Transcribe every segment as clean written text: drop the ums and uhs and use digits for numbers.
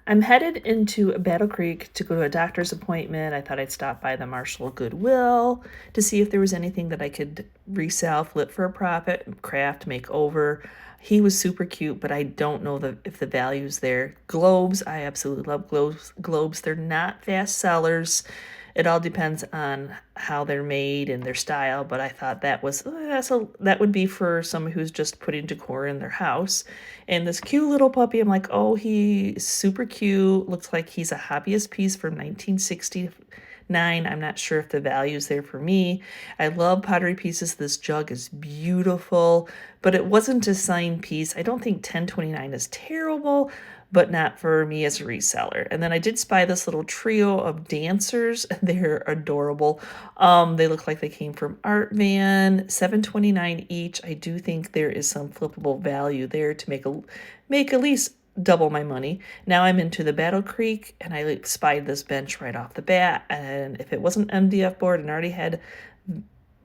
I'm headed into Battle Creek to go to a doctor's appointment. I thought I'd stop by the Marshall Goodwill to see if there was anything that I could resell, flip for a profit, craft, make over. He was super cute, but I don't know if the value's there. Globes, I absolutely love globes. They're not fast sellers. It all depends on how they're made and their style, but I thought that would be for someone who's just putting decor in their house. And this cute little puppy, I'm like, oh, he's super cute. Looks like he's a hobbyist piece from 1969. I'm not sure if the value's there for me. I love pottery pieces. This jug is beautiful, but it wasn't a signed piece. I don't think 1029 is terrible, but not for me as a reseller. And then I did spy this little trio of dancers. They're adorable. They look like they came from Art Van, $7.29 each. I do think there is some flippable value there to make at least double my money. Now I'm into the Battle Creek, and I spied this bench right off the bat. And if it wasn't MDF board and already had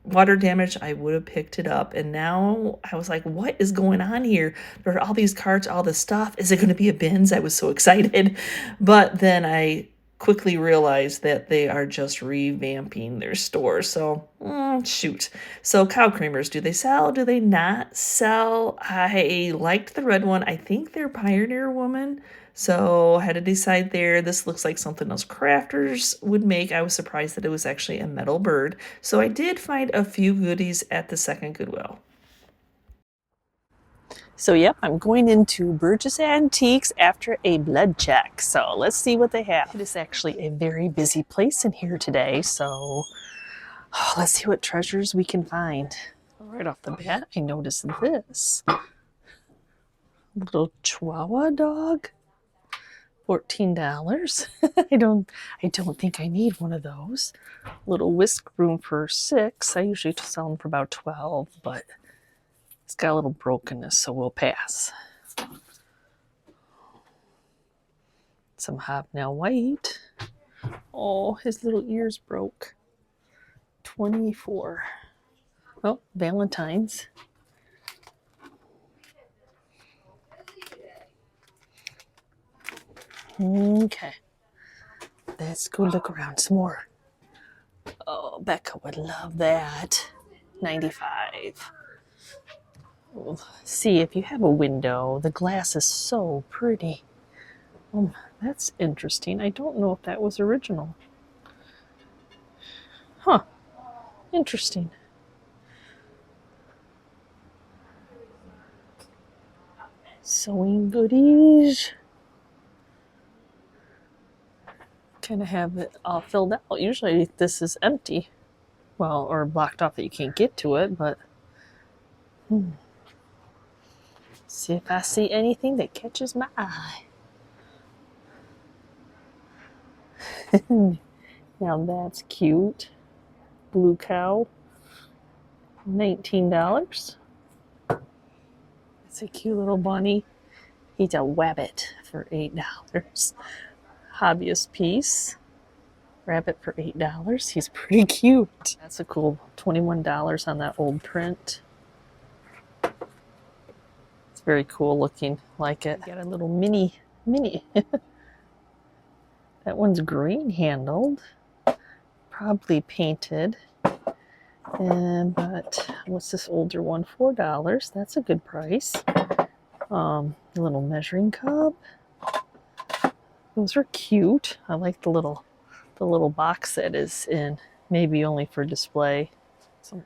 water damage, I would have picked it up. And now I was like, what is going on here? There are all these carts, all this stuff. Is it going to be a bins? I was so excited. But then I quickly realized that they are just revamping their store. So, shoot. So cow creamers, do they sell? Do they not sell? I liked the red one. I think they're Pioneer Woman. So I had to decide there. This looks like something else crafters would make. I was surprised that it was actually a metal bird. So I did find a few goodies at the second Goodwill. So yep, I'm going into Burgess Antiques after a blood check. So let's see what they have. It is actually a very busy place in here today. So let's see what treasures we can find. Right off the bat, I noticed this little Chihuahua dog. $14. I don't think I need one of those. Little whisk broom for $6. I usually sell them for about $12, but it's got a little brokenness, so we'll pass. Some hobnail white. Oh, his little ears broke. $24. Oh, Valentine's. Okay, let's go look around some more. Oh, Becca would love that. $95. We'll see if you have a window. The glass is so pretty. That's interesting. I don't know if that was original. Huh. Interesting. Sewing goodies. Kind of have it all filled out. Usually this is empty. Well, or blocked off that you can't get to it, but see if I see anything that catches my eye. Now that's cute. Blue cow. $19. It's a cute little bunny. He's a wabbit for $8. Hobbyist piece. Rabbit for $8. He's pretty cute. That's a cool $21 on that old print. It's very cool looking, like it. Got a little mini. That one's green handled. Probably painted. But what's this older one? $4. That's a good price. A little measuring cup. Those are cute. I like the little box that is in, maybe only for display. So I'm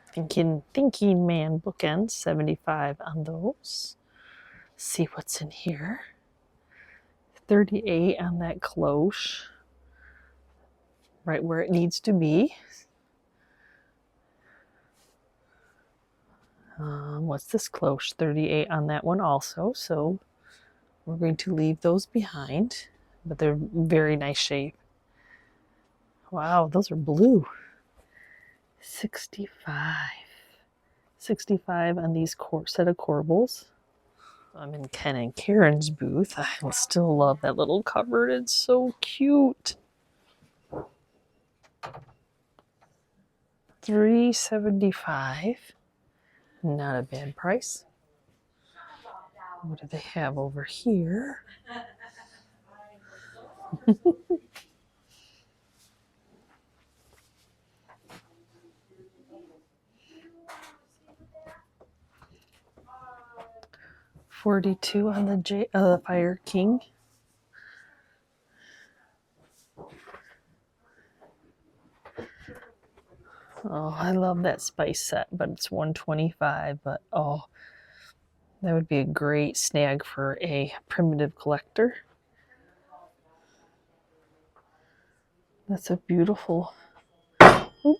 thinking man bookends, $75 on those. See what's in here. $38 on that cloche. Right where it needs to be. What's this cloche? $38 on that one also. So we're going to leave those behind, but they're very nice shape. Wow, those are blue. $65 on these set of corbels. I'm in Ken and Karen's booth. I still love that little cupboard. It's so cute. $3.75. Not a bad price. What do they have over here? $42 on the Fire King. Oh, I love that spice set, but it's $125. But oh, that would be a great snag for a primitive collector. That's a beautiful. Oop,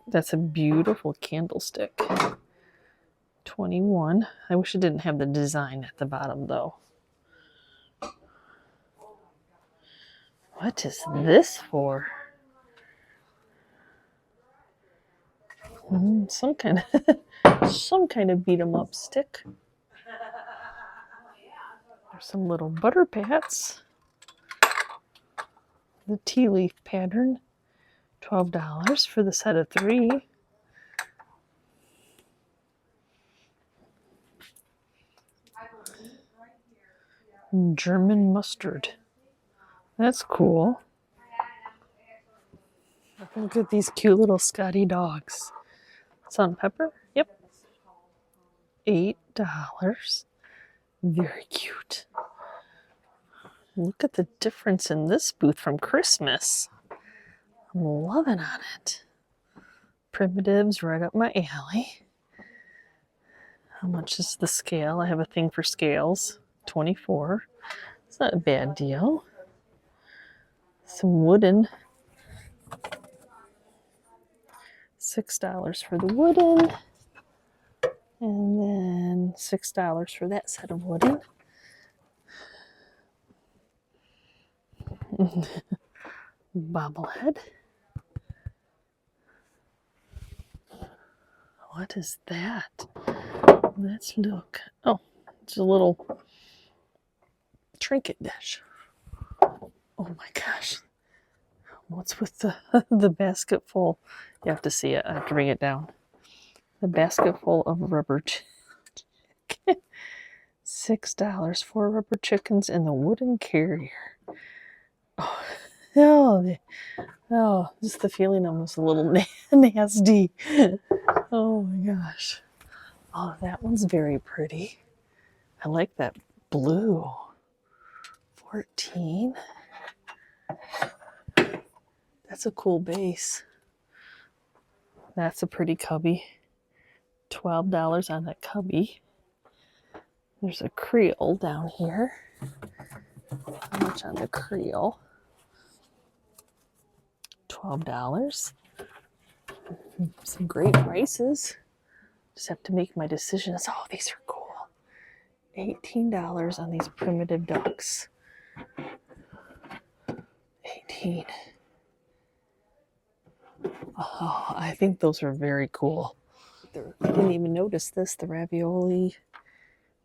that's a beautiful candlestick. 21. I wish it didn't have the design at the bottom though. What is this for? Some kind of beat 'em up stick. There's some little butter pats. The tea leaf pattern, $12 for the set of 3. German mustard. That's cool. Look at these cute little Scotty dogs. Salt and pepper? Yep. $8. Very cute. Look at the difference in this booth from Christmas. I'm loving on it. Primitives right up my alley. How much is the scale? I have a thing for scales. 24. It's not a bad deal. Some wooden. $6 for the wooden. And then $6 for that set of wooden. Bobblehead. What is that? Let's look. Oh, it's a little trinket dish. Oh my gosh. What's with the basket full? You have to see it. I have to bring it down. The basket full of rubber chicken. $6 for rubber chickens in the wooden carrier. Oh, just the feeling of was a little nasty. Oh my gosh. Oh, that one's very pretty. I like that blue. 14. That's a cool base. That's a pretty cubby. $12 on that cubby. There's a Creole down here. How much on the Creole? $12. Some great prices. Just have to make my decisions. Oh, these are cool. $18 on these primitive ducks. 18. Oh, I think those are very cool. I didn't even notice this. The ravioli,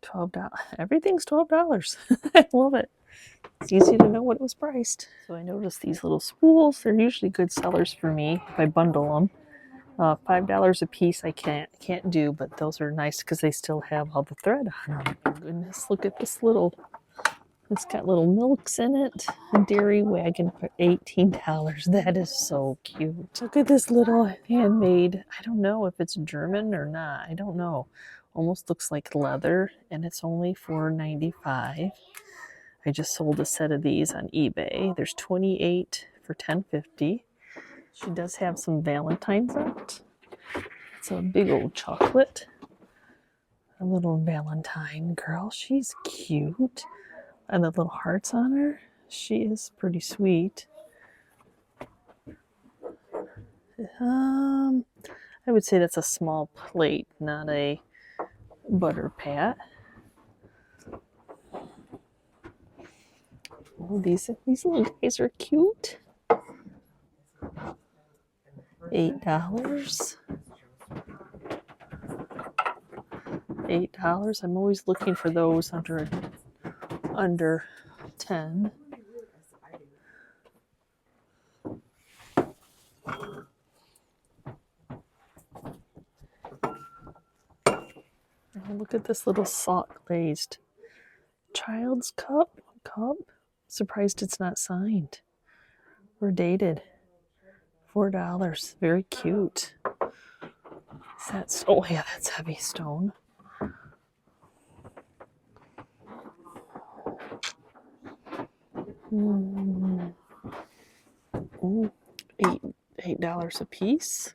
$12. Everything's $12. I love it. It's easy to know what it was priced. So I noticed these little spools. They're usually good sellers for me if I bundle them. $5 a piece I can't do, but those are nice because they still have all the thread on them. Oh goodness, look at this little. It's got little milks in it. A dairy wagon for $18. That is so cute. Look at this little handmade. I don't know if it's German or not. I don't know. Almost looks like leather, and it's only $4.95. I just sold a set of these on eBay. There's 28 for $10.50. She does have some Valentine's art. It's a big old chocolate. A little Valentine girl. She's cute. And the little hearts on her. She is pretty sweet. I would say that's a small plate, not a butter pat. Oh, these little guys are cute. $8. $8. I'm always looking for those under 10. Oh, look at this little salt glazed child's cup. Surprised it's not signed or dated. $4. Very cute. That's, oh yeah, that's heavy stone. $8 a piece.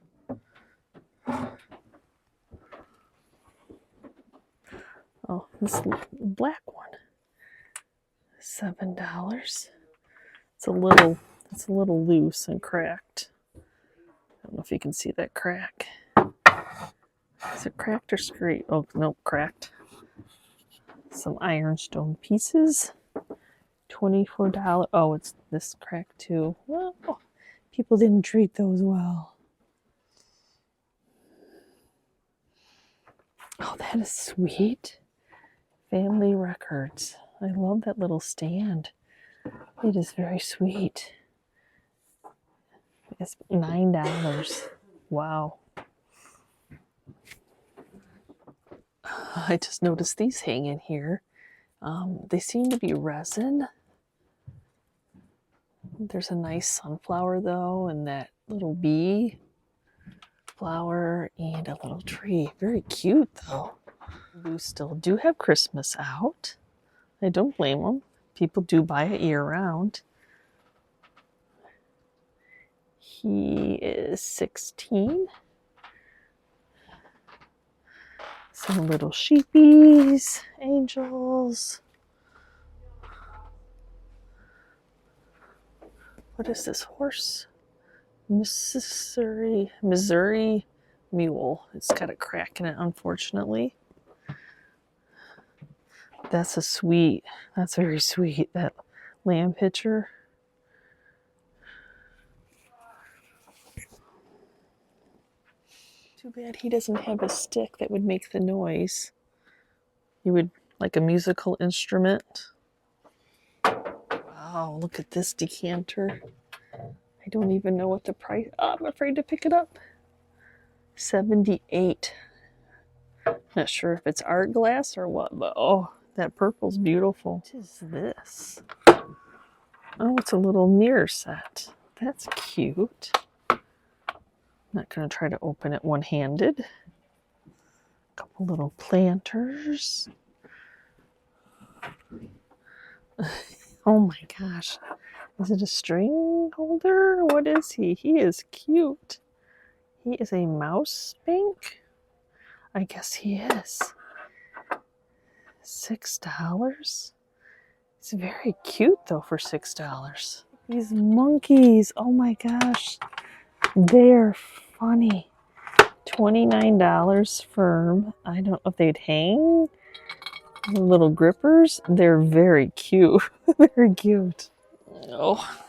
Oh, this black one. $7. It's a little loose and cracked. I don't know if you can see that crack. Is it cracked or straight? Oh, no, cracked. Some ironstone pieces. $24. Oh, it's this cracked too. Well, people didn't treat those well. Oh, that is sweet. Family Records. I love that little stand. It is very sweet. It's $9. Wow. I just noticed these hanging here. They seem to be resin. There's a nice sunflower though, and that little bee flower and a little tree. Very cute though. We still do have Christmas out. I don't blame them. People do buy it year round. He is 16. Some little sheepies, angels. What is this horse? Missouri mule. It's got a crack in it, unfortunately. That's very sweet, that lamb picture. Too bad he doesn't have a stick that would make the noise. You would, like a musical instrument. Wow, look at this decanter. I don't even know what the price. Oh, I'm afraid to pick it up. $78. Not sure if it's art glass or what, but oh, that purple's beautiful. What is this? Oh, it's a little mirror set. That's cute. I'm not going to try to open it one-handed. A couple little planters. Oh my gosh. Is it a string holder? What is he? He is cute. He is a mouse bank? I guess he is. $6? It's very cute though for $6. These monkeys, oh my gosh. They're funny. $29 firm. I don't know if they'd hang. The little grippers. They're very cute. Very cute. Oh,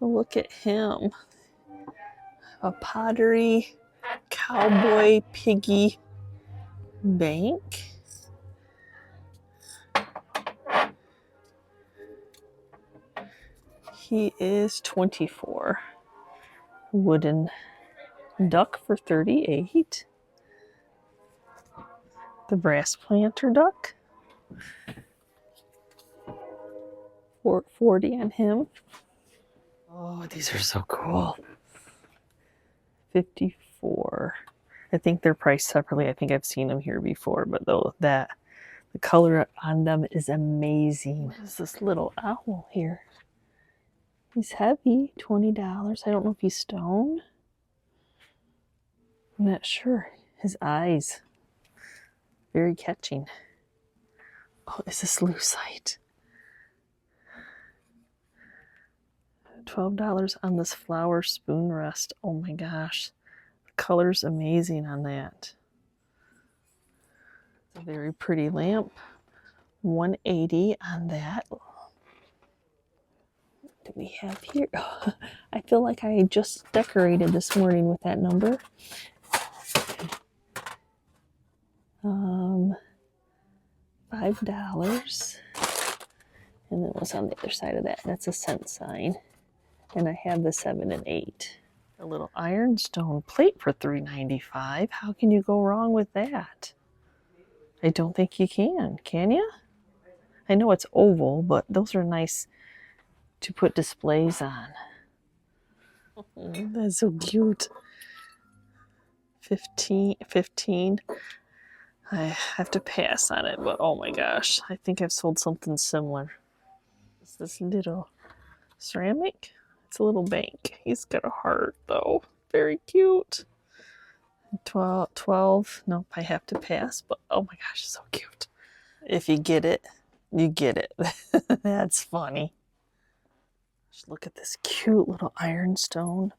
look at him. A pottery cowboy piggy bank. He is 24. Wooden duck for 38. The brass planter duck. For 40 on him. Oh, these are so cool. 54. I think they're priced separately. I think I've seen them here before, but though the color on them is amazing. What is this little owl here? He's heavy, $20. I don't know if he's stone. I'm not sure. His eyes, very catching. Oh, is this lucite? $12 on this flower spoon rest. Oh my gosh. The color's amazing on that. It's a very pretty lamp. $180 on that. What do we have here? Oh, I feel like I just decorated this morning with that number. $5. And then what's on the other side of that? That's a cent sign. And I have the 7 and 8. A little ironstone plate for $3.95. How can you go wrong with that? I don't think you can you? I know it's oval, but those are nice to put displays on. That's so cute. 15. I have to pass on it, but oh my gosh, I think I've sold something similar. It's this little ceramic. It's a little bank. He's got a heart though. Very cute. 12. Nope, I have to pass, but oh my gosh, so cute. If you get it, you get it. That's funny. Just look at this cute little ironstone.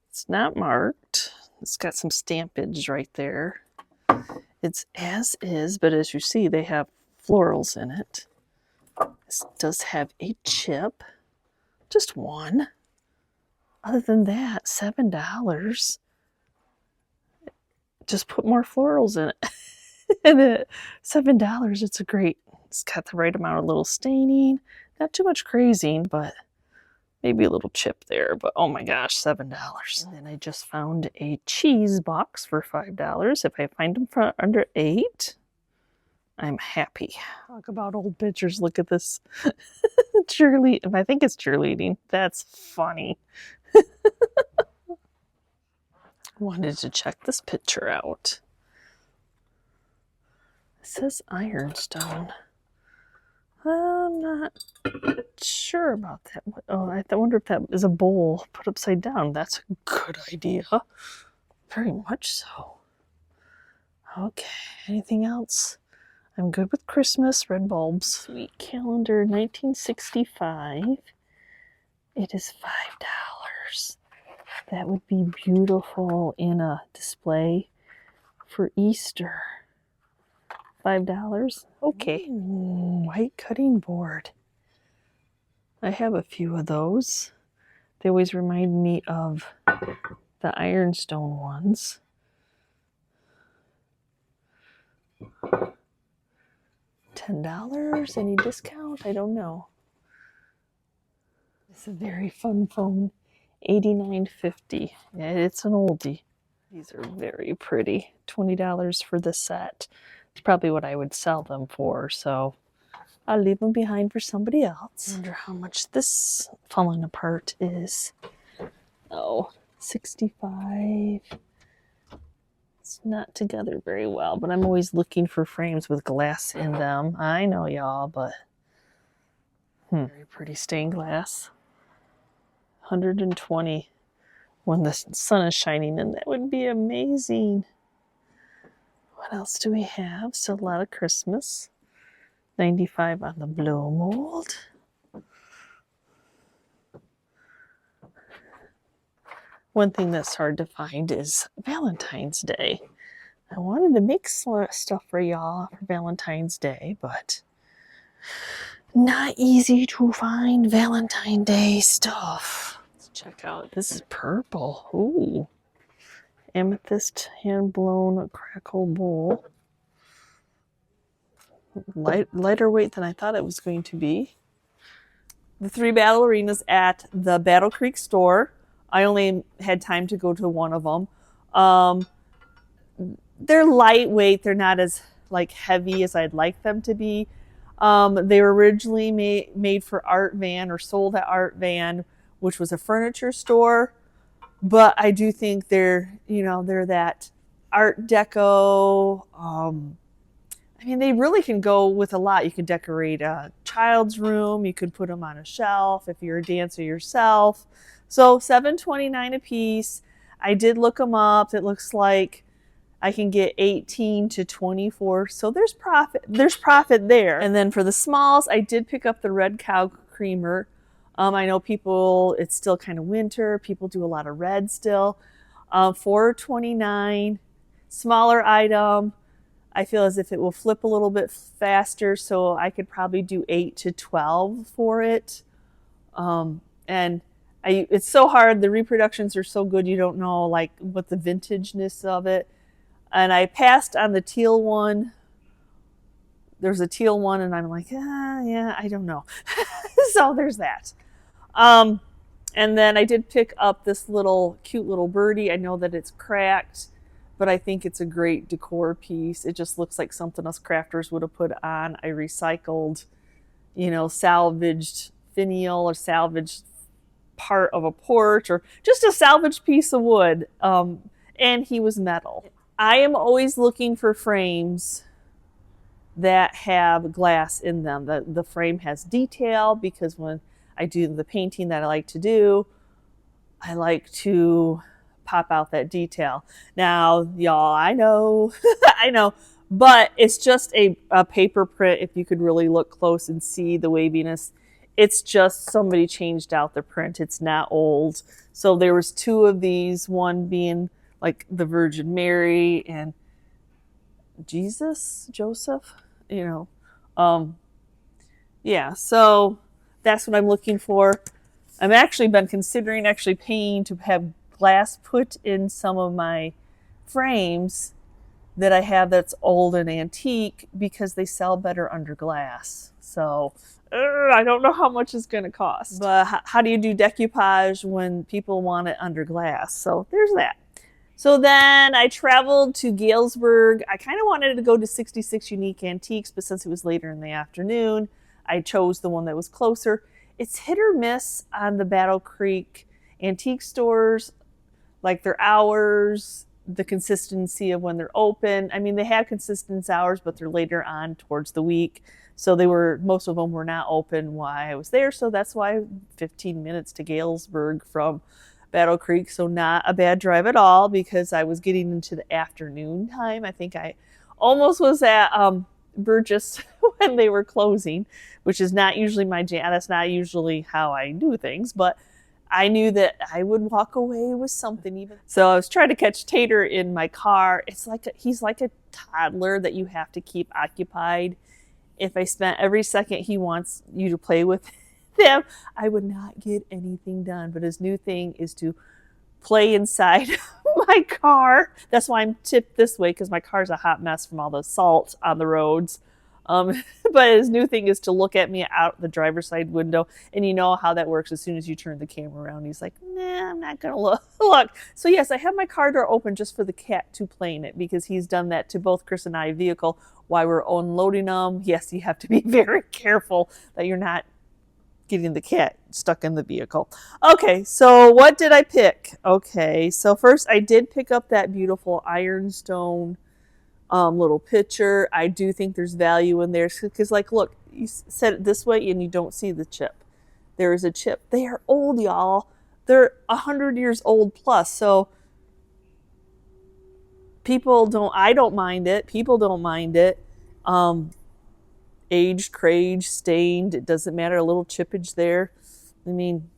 It's not marked. It's got some stampage right there. It's as is, but as you see, they have florals in it. This does have a chip. Just one. Other than that, $7. Just put more florals in it. And at $7, it's it's got the right amount of little staining. Not too much crazing, but maybe a little chip there. But oh my gosh, $7. And then I just found a cheese box for $5. If I find them for under $8, I'm happy. Talk about old pictures. Look at this. Cheerleading. I think it's cheerleading. That's funny. Wanted to check this picture out. It says ironstone. I'm not sure about that. Oh, I wonder if that is a bowl put upside down. That's a good idea. Very much so. Okay, anything else? I'm good with Christmas. Red bulbs. Sweet calendar, 1965. It is $5. That would be beautiful in a display for Easter. $5. Okay. White cutting board. I have a few of those. They always remind me of the ironstone ones. $10. Any discount? I don't know. It's a very fun phone. $89.50. Yeah, it's an oldie. These are very pretty. $20 for the set. It's probably what I would sell them for, so I'll leave them behind for somebody else. I wonder how much this falling apart is. Oh, $65. It's not together very well, but I'm always looking for frames with glass in them. I know y'all, but very pretty stained glass. $120 when the sun is shining, and that would be amazing. What else do we have? Still a lot of Christmas. $95 on the blow mold. One thing that's hard to find is Valentine's Day. I wanted to make stuff for y'all for Valentine's Day, but not easy to find Valentine's Day stuff. Let's check out. This is purple. Ooh. Amethyst hand-blown crackle bowl. Lighter weight than I thought it was going to be. The 3 ballerinas at the Battle Creek store. I only had time to go to one of them. They're lightweight. They're not as heavy as I'd like them to be. They were originally made for Art Van, or sold at Art Van, which was a furniture store. But I do think they're that Art Deco. I mean, they really can go with a lot. You can decorate a child's room. You could put them on a shelf if you're a dancer yourself. So $7.29 a piece. I did look them up. It looks like I can get 18 to 24. So there's profit. There's profit there. And then for the smalls, I did pick up the Red Cow Creamer. I know it's still kind of winter. People do a lot of red still. $4.29. Smaller item. I feel as if it will flip a little bit faster, so I could probably do 8 to 12 for it. And it's so hard. The reproductions are so good, you don't know what the vintageness of it. And I passed on the teal one. There's a teal one, and I'm like, yeah, I don't know. So there's that. And then I did pick up this cute little birdie. I know that it's cracked, but I think it's a great decor piece. It just looks like something us crafters would have put on a recycled, salvaged finial or salvaged part of a porch or just a salvaged piece of wood. And he was metal. I am always looking for frames that have glass in them. The frame has detail, because when I do the painting that I like to do, I like to pop out that detail. Now, y'all, I know, I know, but it's just a paper print. If you could really look close and see the waviness, it's just somebody changed out the print. It's not old. So there was 2 of these, one being like the Virgin Mary and Joseph, yeah, so that's what I'm looking for. I've actually been considering paying to have glass put in some of my frames that I have that's old and antique, because they sell better under glass. So I don't know how much it's going to cost. But how do you do decoupage when people want it under glass? So there's that. So then I traveled to Galesburg. I kind of wanted to go to 66 Unique Antiques, but since it was later in the afternoon, I chose the one that was closer. It's hit or miss on the Battle Creek antique stores, like their hours, the consistency of when they're open. I mean, they have consistent hours, but they're later on towards the week. So most of them were not open while I was there. So that's why 15 minutes to Galesburg from Battle Creek. So not a bad drive at all, because I was getting into the afternoon time. I think I almost was at Burgess when they were closing, which is not usually my jam. That's not usually how I do things, but I knew that I would walk away with something even. So I was trying to catch Tater in my car. He's like a toddler that you have to keep occupied. If I spent every second he wants you to play with him, I would not get anything done. But his new thing is to play inside my car. That's why I'm tipped this way, because my car's a hot mess from all the salt on the roads. But his new thing is to look at me out the driver's side window. And you know how that works. As soon as you turn the camera around, he's like, nah, I'm not going to look. So yes, I have my car door open just for the cat to play in it, because he's done that to both Chris and I vehicle while we're unloading them. Yes, you have to be very careful that you're not getting the cat stuck in the vehicle. Okay, so what did I pick? Okay, so first I did pick up that beautiful ironstone little pitcher. I do think there's value in there, because like, look, you set it this way and you don't see the chip. There is a chip. They are old, y'all. They're 100 years old plus. So I don't mind it. People don't mind it. Aged, craged, stained, it doesn't matter. A little chippage there. I mean,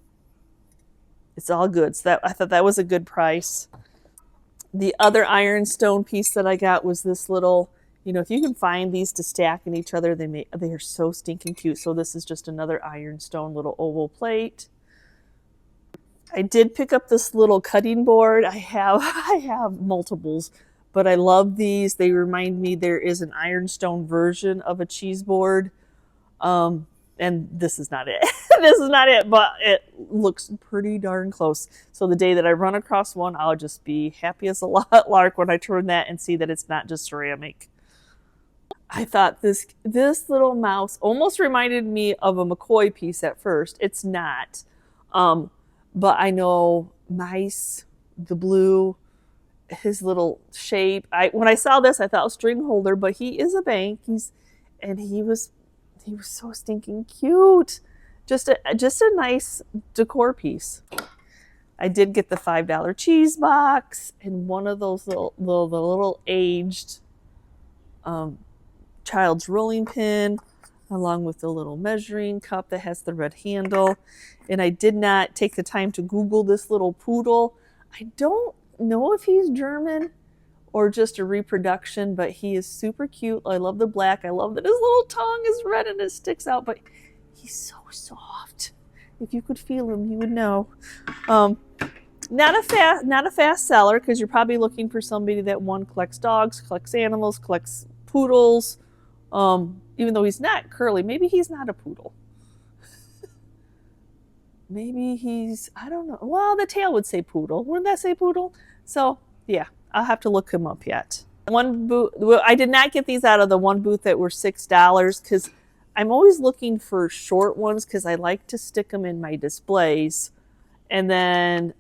it's all good. So I thought that was a good price. The other ironstone piece that I got was this little, if you can find these to stack in each other, they are so stinking cute. So this is just another ironstone little oval plate. I did pick up this little cutting board. I have multiples, but I love these. They remind me there is an ironstone version of a cheese board. And this is not it. This is not it, but it looks pretty darn close. So the day that I run across one, I'll just be happy as a lark when I turn that and see that it's not just ceramic. I thought this little mouse almost reminded me of a McCoy piece at first. It's not. But I know mice, the blue, his little shape. When I saw this, I thought string holder, but he is a bank. He was so stinking cute. Just a nice decor piece. I did get the $5 cheese box and one of those little aged child's rolling pin, along with the little measuring cup that has the red handle. And I did not take the time to Google this little poodle. I don't know if he's German or just a reproduction, but he is super cute. I love the black. I love that his little tongue is red and it sticks out, but he's so soft. If you could feel him, you would know. Not a fast seller, because you're probably looking for somebody that collects dogs, collects animals, collects poodles. Even though he's not curly, maybe he's not a poodle. Maybe I don't know. Well, the tail would say poodle. Wouldn't that say poodle? So yeah, I'll have to look him up yet. One booth, well, I did not get these out of the one booth that were $6 because I'm always looking for short ones because I like to stick them in my displays. And then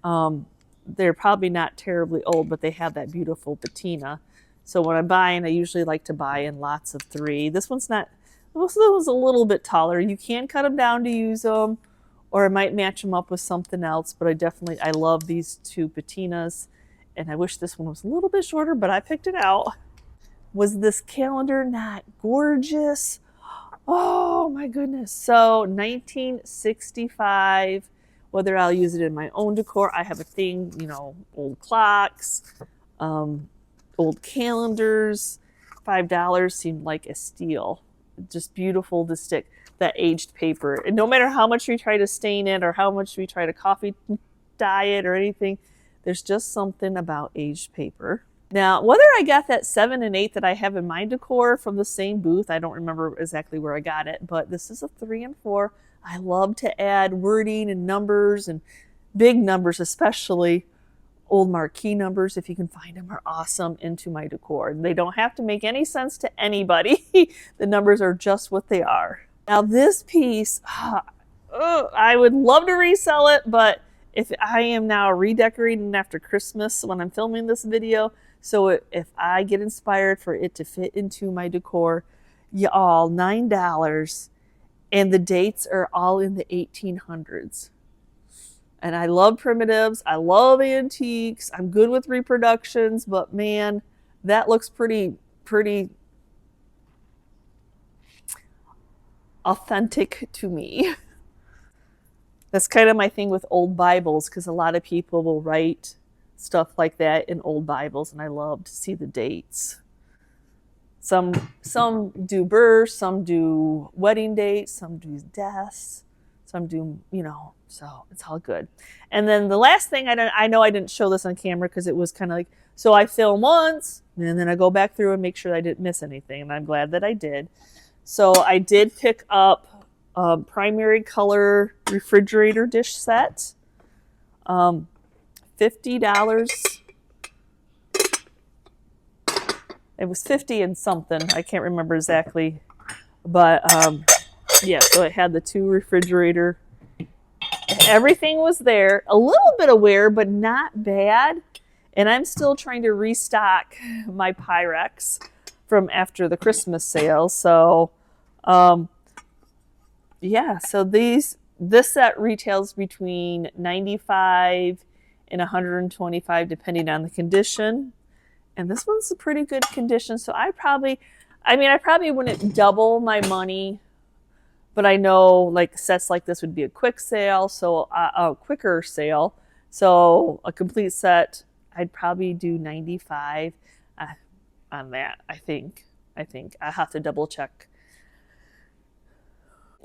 they're probably not terribly old, but they have that beautiful patina. So when I'm buying, I usually like to buy in lots of 3. This one's not, this one's a little bit taller. You can cut them down to use them, or I might match them up with something else, but I love these 2 patinas. And I wish this one was a little bit shorter, but I picked it out. Was this calendar not gorgeous? Oh my goodness. So 1965, whether I'll use it in my own decor, I have a thing, you know, old clocks, old calendars. $5 seemed like a steal. Just beautiful to stick. That aged paper. And no matter how much we try to stain it or how much we try to coffee dye it or anything, there's just something about aged paper. Now, whether I got that 7 and 8 that I have in my decor from the same booth, I don't remember exactly where I got it, but this is a 3 and 4. I love to add wording and numbers, and big numbers, especially old marquee numbers, if you can find them, are awesome into my decor. They don't have to make any sense to anybody. The numbers are just what they are. Now this piece, I would love to resell it, but if I am now redecorating after Christmas when I'm filming this video, so if I get inspired for it to fit into my decor, y'all, $9, and the dates are all in the 1800s. And I love primitives, I love antiques, I'm good with reproductions, but man, that looks pretty authentic to me. That's kind of my thing with old Bibles, because a lot of people will write stuff like that in old Bibles, and I love to see the dates. Some do births, some do wedding dates, some do deaths, some do, you know, so it's all good. And then the last thing, I know I didn't show this on camera because it was kind of like, so I film once, and then I go back through and make sure I didn't miss anything, and I'm glad that I did. So I did pick up a primary color refrigerator dish set. $50. It was 50 and something. I can't remember exactly. But yeah, so it had the 2 refrigerator. Everything was there. A little bit of wear, but not bad. And I'm still trying to restock my Pyrex from after the Christmas sale. So yeah, so this set retails between $95 and $125 depending on the condition. And this one's a pretty good condition, so I probably wouldn't double my money, but I know like sets like this would be a quick sale, so a quicker sale. So a complete set, I'd probably do $95 on that. I think I have to double check.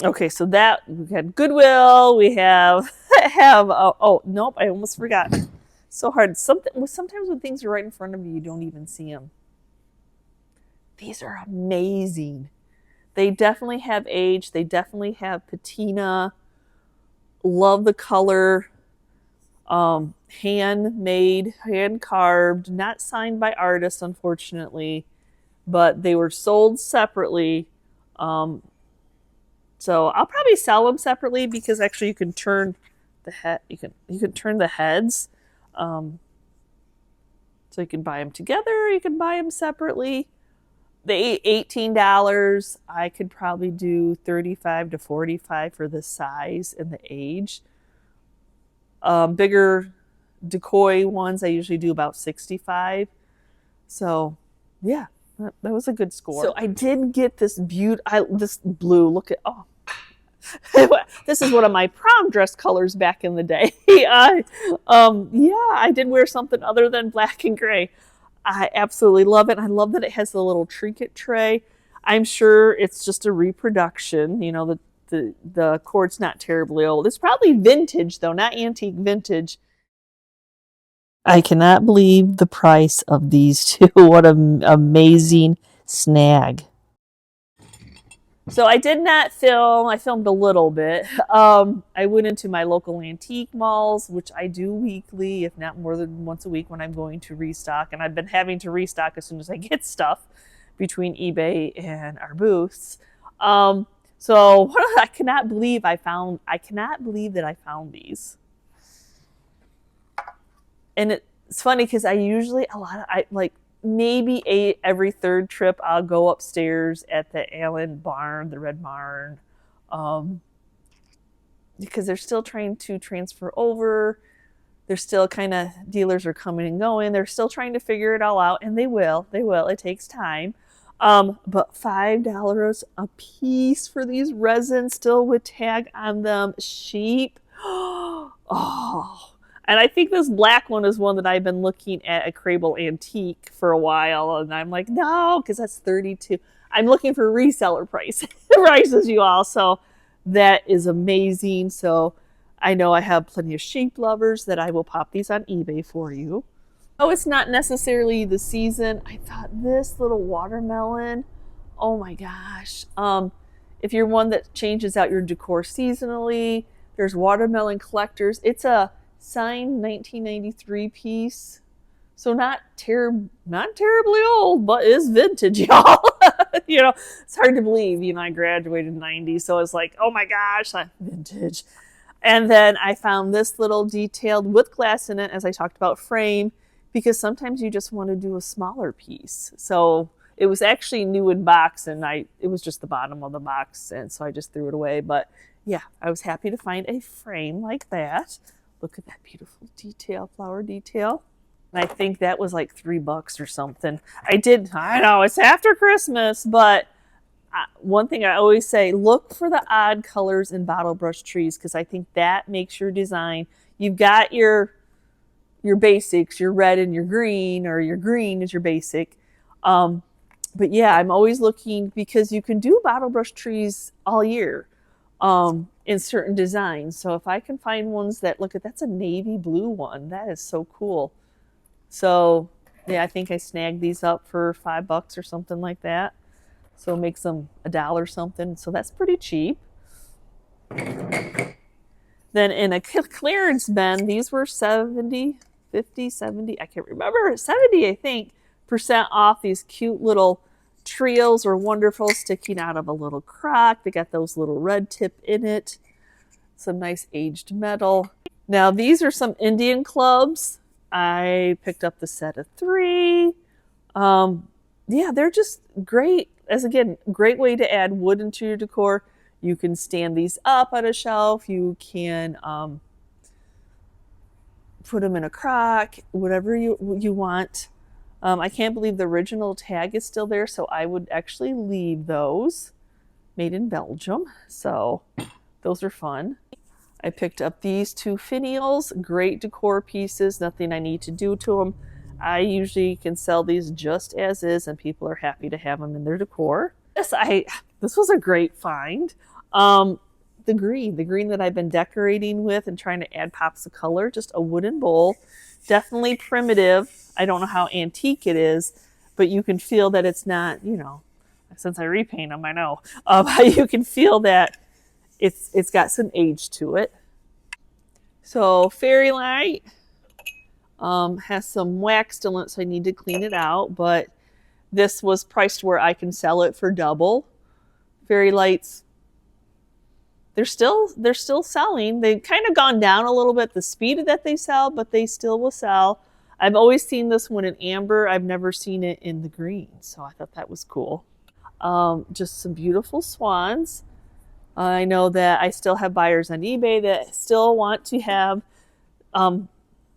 Okay, so that we had Goodwill. We have oh nope, I almost forgot. So hard. Sometimes when things are right in front of you, you don't even see them. These are amazing. They definitely have age. They definitely have patina. Love the color. Handmade, hand carved, not signed by artists, unfortunately, but they were sold separately. So I'll probably sell them separately because actually you can turn the head. You can turn the heads. So you can buy them together, or you can buy them separately. They $18. I could probably do $35 to $45 for the size and the age. Bigger decoy ones, I usually do about $65. So yeah, that was a good score. So I did get this this blue. Look at, oh. This is one of my prom dress colors back in the day. Yeah, I did wear something other than black and gray. I absolutely love it. I love that it has the little trinket tray. I'm sure it's just a reproduction. You know, the cord's not terribly old. It's probably vintage though, not antique, vintage. I cannot believe the price of these two. What an amazing snag. So I did not film. I filmed a little bit. I went into my local antique malls, which I do weekly, if not more than once a week when I'm going to restock. And I've been having to restock as soon as I get stuff between eBay and our booths. So I cannot believe that I found these. And it's funny because maybe every third trip I'll go upstairs at the Allen barn, the red barn, because they're still trying to transfer over. They're still dealers are coming and going. They're still trying to figure it all out, and they will. It takes time. But $5 a piece for these resins, still with tag on them, cheap. Oh. And I think this black one is one that I've been looking at Crable Antique for a while, and I'm like, no, because that's $32. I'm looking for reseller prices, you all. So that is amazing. So I know I have plenty of shape lovers that I will pop these on eBay for you. Oh, it's not necessarily the season. I thought this little watermelon, oh my gosh. If you're one that changes out your decor seasonally, there's watermelon collectors. It's a signed 1993 piece. So not terribly old, but is vintage, y'all. It's hard to believe. I graduated in 90, so it's like, oh my gosh, that's vintage. And then I found this little detailed with glass in it, as I talked about, frame, because sometimes you just want to do a smaller piece. So it was actually new in box, and it was just the bottom of the box, and so I just threw it away. But yeah, I was happy to find a frame like that. Look at that beautiful detail, flower detail. And I think that was like $3 or something. I know it's after Christmas, but one thing I always say, look for the odd colors in bottle brush trees, because I think that makes your design. You've got your basics, your red and your green, or your green is your basic. But yeah, I'm always looking, because you can do bottle brush trees all year in certain designs. So if I can find ones that's a navy blue one. That is so cool. So yeah, I think I snagged these up for $5 or something like that. So it makes them $1 something. So that's pretty cheap. Then in a clearance bin, these were 70, 50, 70, I can't remember, 70, I think, % off these cute little trios or wonderful sticking out of a little crock. They got those little red tip in it. Some nice aged metal. Now these are some Indian clubs. I picked up the set of 3. Yeah, they're just great. Great way to add wood into your decor. You can stand these up on a shelf. You can put them in a crock, whatever you want. I can't believe the original tag is still there, so I would actually leave those. Made in Belgium, so those are fun. I picked up these 2 finials, great decor pieces, nothing I need to do to them. I usually can sell these just as is, and people are happy to have them in their decor. This was a great find. The green that I've been decorating with and trying to add pops of color, just a wooden bowl. Definitely primitive. I don't know how antique it is, but you can feel that it's not, since I repaint them, I know. You can feel that it's got some age to it. So Fairy Light has some wax still in it, so I need to clean it out, but this was priced where I can sell it for double. Fairy Lights, they're still selling. They've kind of gone down a little bit, the speed that they sell, but they still will sell. I've always seen this one in amber. I've never seen it in the green, so I thought that was cool. Just some beautiful swans. I know that I still have buyers on eBay that still want to have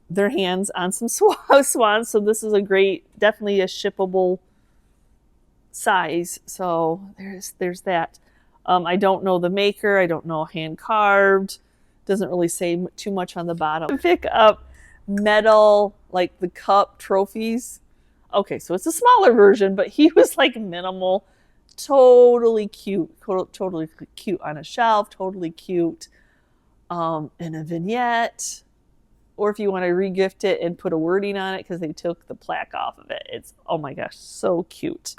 their hands on some swans, so this is definitely a shippable size. So there's that. I don't know the maker. I don't know hand carved. Doesn't really say too much on the bottom. Pick up metal, like the cup trophies. Okay, so it's a smaller version, but he was like minimal. Totally cute on a shelf, totally cute in a vignette. Or if you want to regift it and put a wording on it because they took the plaque off of it. It's, oh my gosh, so cute.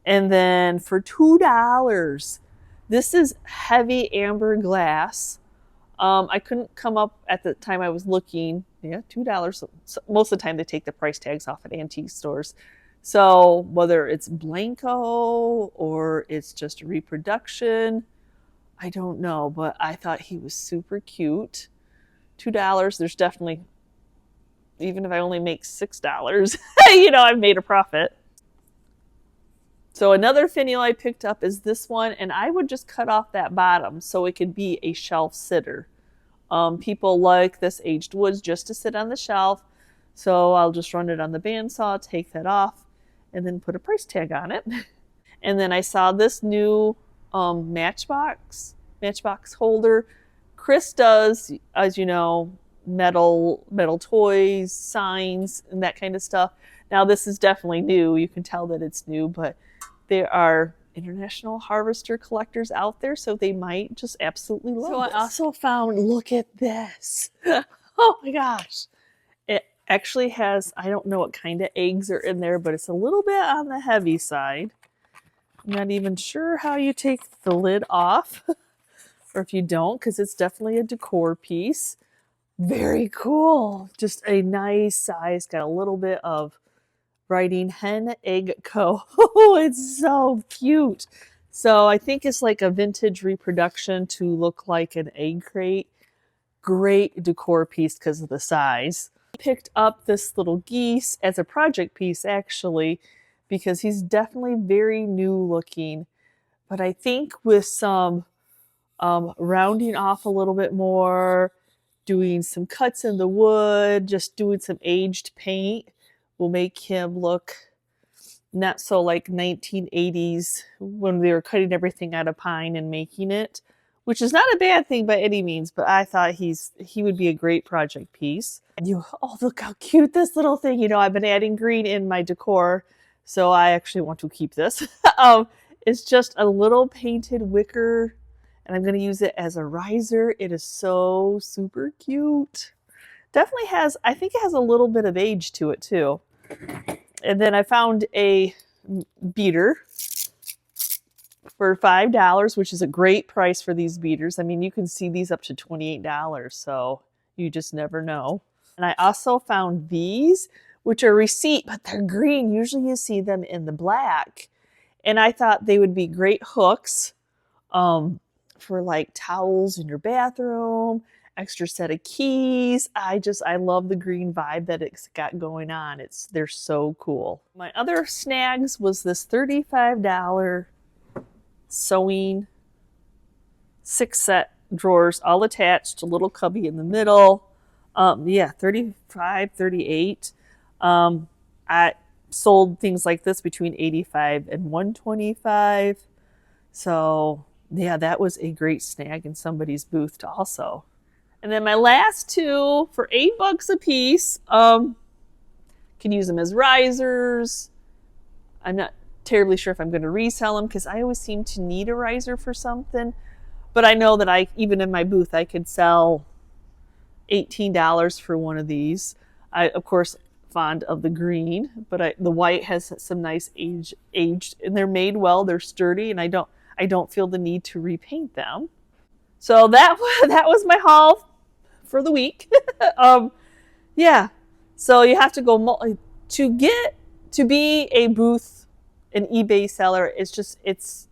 And then for $2, This is heavy amber glass. I couldn't come up at the time I was looking. Yeah, $2. Most of the time they take the price tags off at antique stores. So whether it's Blanco or it's just a reproduction, I don't know, but I thought he was super cute. $2, there's definitely, even if I only make $6, I've made a profit. So another finial I picked up is this one, and I would just cut off that bottom so it could be a shelf sitter. People like this aged woods just to sit on the shelf, so I'll just run it on the bandsaw, take that off, and then put a price tag on it. And then I saw this new matchbox holder. Chris does, as you know, metal toys, signs, and that kind of stuff. Now this is definitely new. You can tell that it's new, but there are international harvester collectors out there, so they might just absolutely love it. So I also found, look at this. Oh my gosh. It actually has, I don't know what kind of eggs are in there, but it's a little bit on the heavy side. I'm not even sure how you take the lid off, or if you don't, because it's definitely a decor piece. Very cool. Just a nice size, got a little bit of writing Hen Egg Co. Oh, it's so cute. So I think it's like a vintage reproduction to look like an egg crate. Great decor piece because of the size. I picked up this little geese as a project piece actually, because he's definitely very new looking. But I think with some rounding off a little bit more, doing some cuts in the wood, just doing some aged paint, will make him look not so like 1980s when they were cutting everything out of pine and making it, which is not a bad thing by any means, but I thought he would be a great project piece. And oh, look how cute this little thing. I've been adding green in my decor, so I actually want to keep this. It's just a little painted wicker, and I'm going to use it as a riser. It is so super cute. Definitely has, I think it has a little bit of age to it too. And then I found a beater for $5, which is a great price for these beaters. I mean, you can see these up to $28, so you just never know. And I also found these, which are receipt, but they're green. Usually you see them in the black. And I thought they would be great hooks for like towels in your bathroom, extra set of keys. I love the green vibe that it's got going on. They're so cool. My other snags was this $35 sewing 6-set drawers, all attached, a little cubby in the middle. Yeah, 35, 38. I sold things like this between 85 and 125. So yeah, that was a great snag in somebody's booth also. And then my last two for $8 a piece. Can use them as risers. I'm not terribly sure if I'm going to resell them because I always seem to need a riser for something. But I know that even in my booth, I could sell $18 for one of these. I, of course, fond of the green, but the white has some nice aged, and they're made well. They're sturdy, and I don't feel the need to repaint them. So that was my haul for the week. Yeah. So you have to go to be a booth, an eBay seller. It's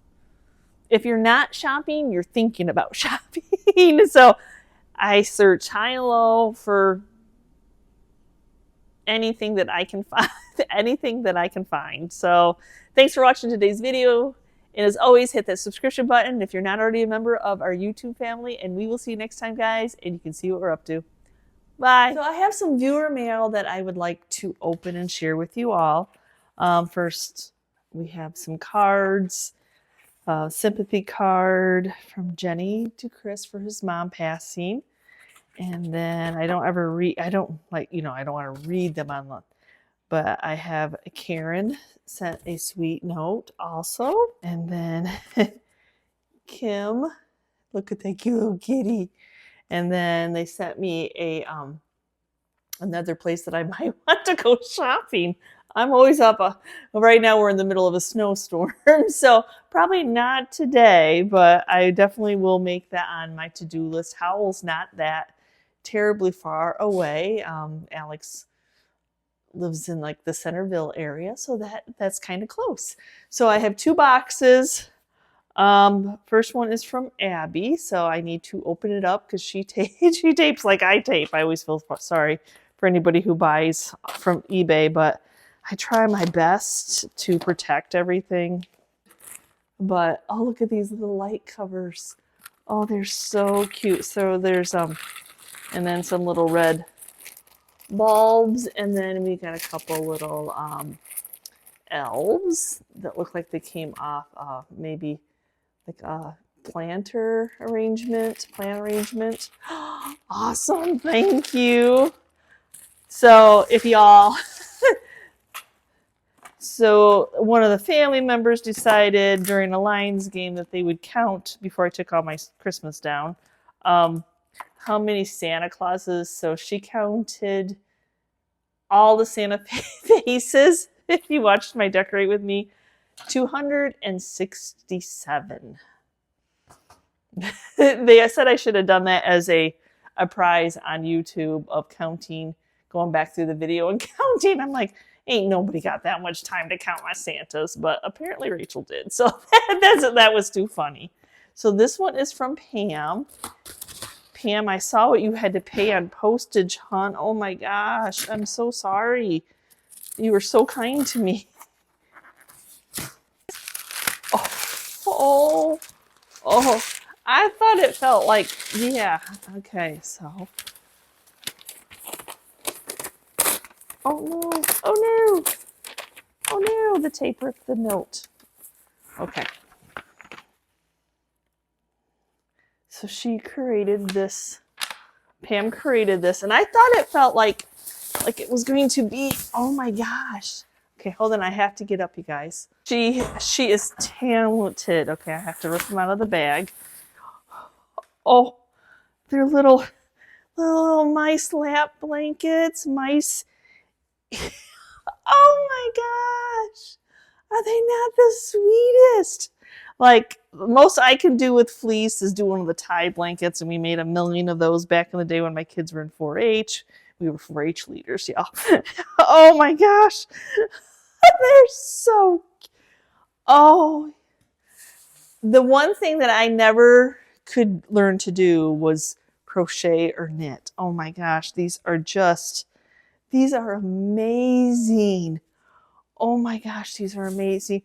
if you're not shopping, you're thinking about shopping. So I search high and low for anything that I can find. So thanks for watching today's video. And as always, hit that subscription button if you're not already a member of our YouTube family. And we will see you next time, guys. And you can see what we're up to. Bye. So I have some viewer mail that I would like to open and share with you all. First, we have some cards. Sympathy card from Jenny to Chris for his mom passing. And then I don't want to read them online. But I have Karen sent a sweet note also. And then Kim, look at that cute little kitty. And then they sent me another place that I might want to go shopping. I'm always up. Right now we're in the middle of a snowstorm, so probably not today, but I definitely will make that on my to-do list. Howell's not that terribly far away. Alex lives in like the Centerville area, so that's kind of close. So I have 2 boxes. First one is from Abby, so I need to open it up because she tapes like I tape. I always feel sorry for anybody who buys from eBay, but I try my best to protect everything. But oh, look at these little light covers. Oh, they're so cute. So there's and then some little red bulbs, and then we got a couple little elves that look like they came off maybe like a plant arrangement. Awesome, thank you. So if y'all, so one of the family members decided during a Lions game that they would count before I took all my Christmas down, how many Santa Clauses. So she counted all the Santa faces. If you watched my Decorate With Me, 267. They said I should have done that as a prize on YouTube of counting, going back through the video and counting. I'm like, ain't nobody got that much time to count my Santas, but apparently Rachel did. So that was too funny. So this one is from Pam. Pam, I saw what you had to pay on postage, hon. Oh my gosh, I'm so sorry. You were so kind to me. Oh. I thought it felt like, yeah. Okay, so. Oh no. The tape ripped the note. Okay. So she created this. Pam created this, and I thought it felt like it was going to be, oh my gosh. Okay, hold on, I have to get up, you guys. She is talented. Okay, I have to rip them out of the bag. Oh, they're little mice lap blankets. Mice. Oh my gosh. Are they not the sweetest? Like, most I can do with fleece is do one of the tie blankets, and we made a million of those back in the day when my kids were in 4-H. We were 4-H leaders, y'all. Oh my gosh. They're so, oh. The one thing that I never could learn to do was crochet or knit. Oh my gosh, these are amazing. Oh my gosh, these are amazing.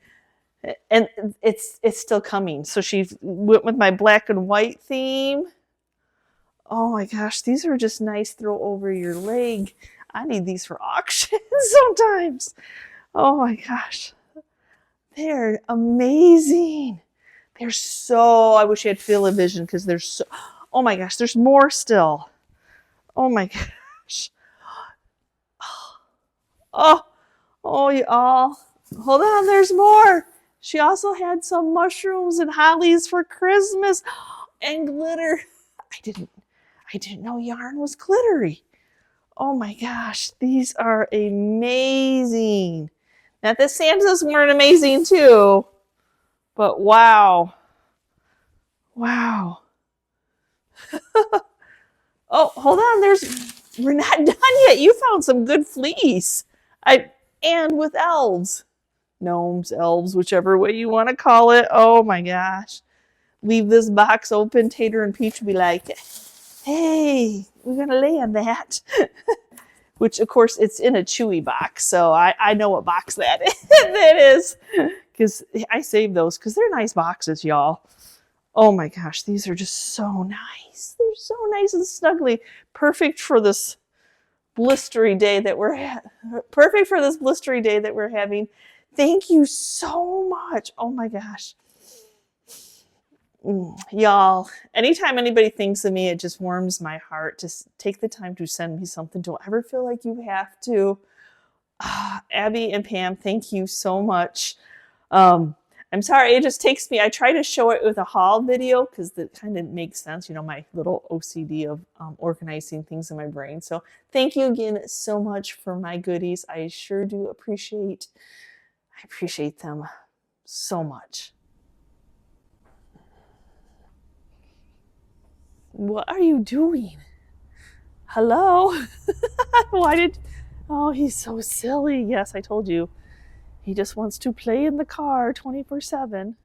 And it's still coming. So she went with my black and white theme. Oh my gosh, these are just nice, throw over your leg. I need these for auction sometimes. Oh my gosh. They're amazing. They're so, I wish I had field of vision because they're so, oh my gosh, there's more still. Oh my gosh. Oh, y'all. Hold on, there's more. She also had some mushrooms and hollies for Christmas and glitter. I didn't know yarn was glittery. Oh my gosh, these are amazing. Not that Santas weren't amazing too, but wow. Wow. Oh, hold on, we're not done yet. You found some good fleece. And with elves. Gnomes, elves, whichever way you want to call it. Oh my gosh. Leave this box open, Tater and Peach will be like, hey, we're going to lay on that. Which, of course, it's in a Chewy box, so I know what box that is. Because I save those, because they're nice boxes, y'all. Oh my gosh, these are just so nice. They're so nice and snuggly. Perfect for this blistery day that we're having. Thank you so much. Oh my gosh. Y'all, anytime anybody thinks of me, it just warms my heart to take the time to send me something. Don't ever feel like you have to. Abby and Pam, thank you so much. I'm sorry, it just takes me, I try to show it with a haul video because that kind of makes sense, you know, my little OCD of organizing things in my brain. So thank you again so much for my goodies. I sure do appreciate them so much. What are you doing? Hello? Oh, he's so silly. Yes, I told you. He just wants to play in the car 24/7.